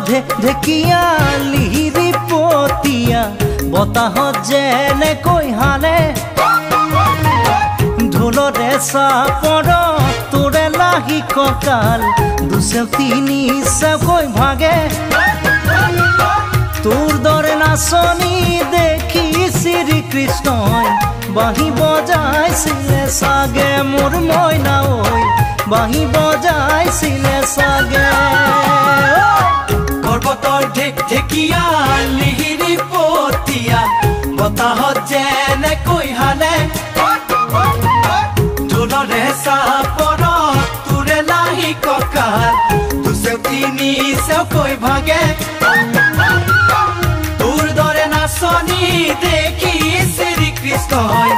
ঢেকিয়া লিহিৰি পতিয়া বতাহত যেনেকৈ হালে ঢোলৰে চাপৰ তোৰে লাহি কঁকাল দুচেও তিনি চেওকৈ ভাগে তোৰ দৰে নাচনি দেখি শ্ৰীকৃষ্ণই বাঁহী বজাইছিলে চাগে মোৰ মইনা ঐ বাঁহী বজাইছিলে চাগে পৰ্বতৰ ঢেকিয়া লিহিৰি পতিয়া বতাহত যেনেকৈ হালে ঢোলৰে চাপৰ তোৰে লাহি কঁকাল দুচেও তিনি চেওকৈ ভাগে তোৰ দৰে নাচনি দেখি শ্ৰীকৃষ্ণই